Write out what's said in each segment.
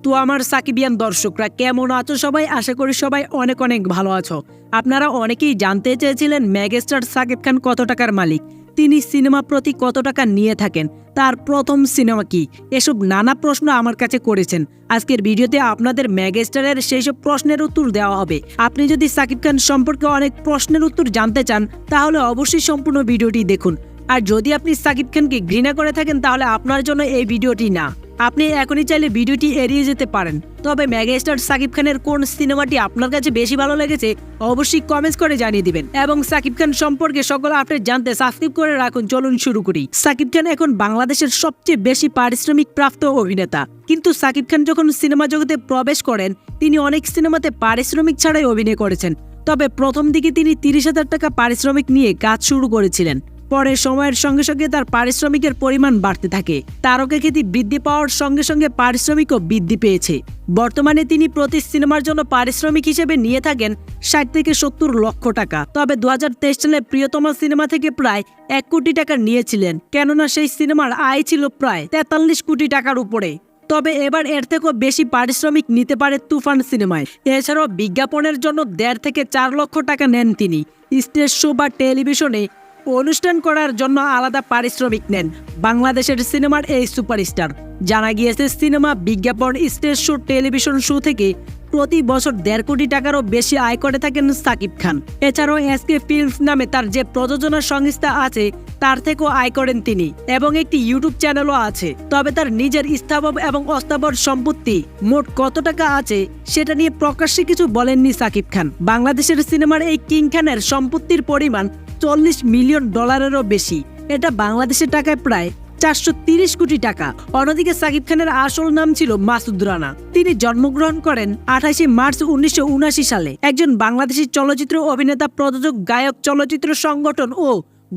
তো আমার সাকিবিয়ান দর্শকরা কেমন আছো সবাই? আশা করি সবাই অনেক অনেক ভালো আছো। আপনারা অনেকেই জানতে চেয়েছিলেন মেগাস্টার সাকিব খান কত টাকার মালিক, তিনি সিনেমা প্রতি কত টাকা নিয়ে থাকেন, তার প্রথম সিনেমা কি, এসব নানা প্রশ্ন আমার কাছে করেছেন। আজকের ভিডিওতে আপনাদের মেগাস্টারের সেই সব প্রশ্নের উত্তর দেওয়া হবে। আপনি যদি সাকিব খান সম্পর্কে অনেক প্রশ্নের উত্তর জানতে চান তাহলে অবশ্যই সম্পূর্ণ ভিডিওটি দেখুন। আর যদি আপনি সাকিব খানকে ঘৃণা করে থাকেন তাহলে আপনার জন্য এই ভিডিওটি না। আপনি এখনই চাইলে ভিডিওটি এড়িয়ে যেতে পারেন। তবে মেগাস্টার সাকিব খানের কোন সিনেমাটি আপনার কাছে বেশি ভালো লেগেছে অবশ্যই কমেন্টস করে জানিয়ে দিবেন। এবং সাকিব খান সম্পর্কে সকল আপডেট জানতে সাবস্ক্রাইব করে রাখুন। চলুন শুরু করি। সাকিব খান এখন বাংলাদেশের সবচেয়ে বেশি পারিশ্রমিক প্রাপ্ত অভিনেতা। কিন্তু সাকিব খান যখন সিনেমা জগতে প্রবেশ করেন তিনি অনেক সিনেমাতে পারিশ্রমিক ছাড়াই অভিনয় করেছেন। তবে প্রথম দিকে তিনি 30,000 টাকা পারিশ্রমিক নিয়ে কাজ শুরু করেছিলেন। পরে সময়ের সঙ্গে সঙ্গে তার পারিশ্রমিকের পরিমাণ বাড়তে থাকে। তারকা খ্যাতি বৃদ্ধি পাওয়ার সঙ্গে সঙ্গে পারিশ্রমিকও বৃদ্ধি পেয়েছে। বর্তমানে তিনি প্রতি সিনেমার জন্য পারিশ্রমিক হিসেবে নিয়ে থাকেন 60 থেকে 70 লক্ষ টাকা। তবে 2023 সালে প্রিয়তমা সিনেমা থেকে প্রায় 1 কোটি টাকা নিয়েছিলেন, কেননা সেই সিনেমার আয় ছিল প্রায় 43 কোটি টাকার উপরে। তবে এবার এর থেকেও বেশি পারিশ্রমিক নিতে পারে তুফান সিনেমায়। এছাড়াও বিজ্ঞাপনের জন্য 1.5 থেকে 4 লক্ষ টাকা নেন তিনি। স্টেজ শো বা টেলিভিশনে অনুষ্ঠান করার জন্য আলাদা পারিশ্রমিক নেন বাংলাদেশের সিনেমার এই সুপারস্টার। জানা গিয়েছে সিনেমা, বিজ্ঞাপন, স্টেজ শো, টেলিভিশন শো থেকে প্রতি বছর 1.5 কোটি টাকারও বেশি আয় করে থাকেন সাকিব খান। এছাড়াও এসকে ফিল্মস নামে তার যে প্রযোজনা সংস্থা আছে তার থেকেও আয় করেন তিনি, এবং একটি ইউটিউব চ্যানেলও আছে। তবে তার নিজের স্থাবর এবং অস্থাবর সম্পত্তি মোট কত টাকা আছে সেটা নিয়ে প্রকাশ্যে কিছু বলেননি সাকিব খান। বাংলাদেশের সিনেমার এই কিং খানের সম্পত্তির পরিমাণ $40 মিলিয়ন বেশি। এটা বাংলাদেশের টাকায় প্রায় 430 কোটি টাকা। অন্যদিকে সাকিব খানের আসল নাম ছিল মাসুদ রানা। তিনি জন্মগ্রহণ করেন 28 মার্চ 1979 সালে। একজন বাংলাদেশী চলচ্চিত্র অভিনেতা, প্রযোজক, গায়ক, চলচ্চিত্র সংগঠন ও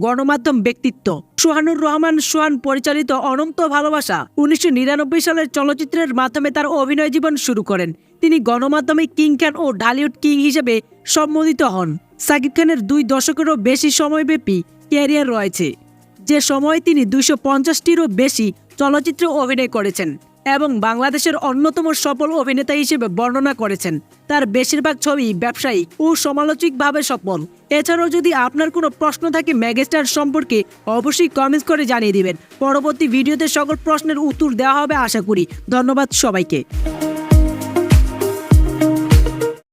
গণমাধ্যম ব্যক্তিত্ব। সোহানুর রহমান সোহান পরিচালিত অনন্ত ভালোবাসা 1999 সালের চলচ্চিত্রের মাধ্যমে তার অভিনয় জীবন শুরু করেন। তিনি গণমাধ্যমে কিং খান ও ঢালিউড কিং হিসেবে সম্বোধিত হন। সাকিব খানের 2 দশকেরও বেশি সময়ব্যাপী ক্যারিয়ার রয়েছে, যে সময়ে তিনি 250টিরও বেশি চলচ্চিত্রে অভিনয় করেছেন এবং বাংলাদেশের অন্যতম সফল অভিনেতা হিসেবে বর্ণনা করেছেন। তার বেশিরভাগ ছবি ব্যবসায়িক ও সমালোচিকভাবে সফল। এছাড়াও যদি আপনার কোনো প্রশ্ন থাকে মেগাস্টার সম্পর্কে অবশ্যই কমেন্টস করে জানিয়ে দিবেন। পরবর্তী ভিডিওতে সকল প্রশ্নের উত্তর দেওয়া হবে আশা করি। ধন্যবাদ সবাইকে।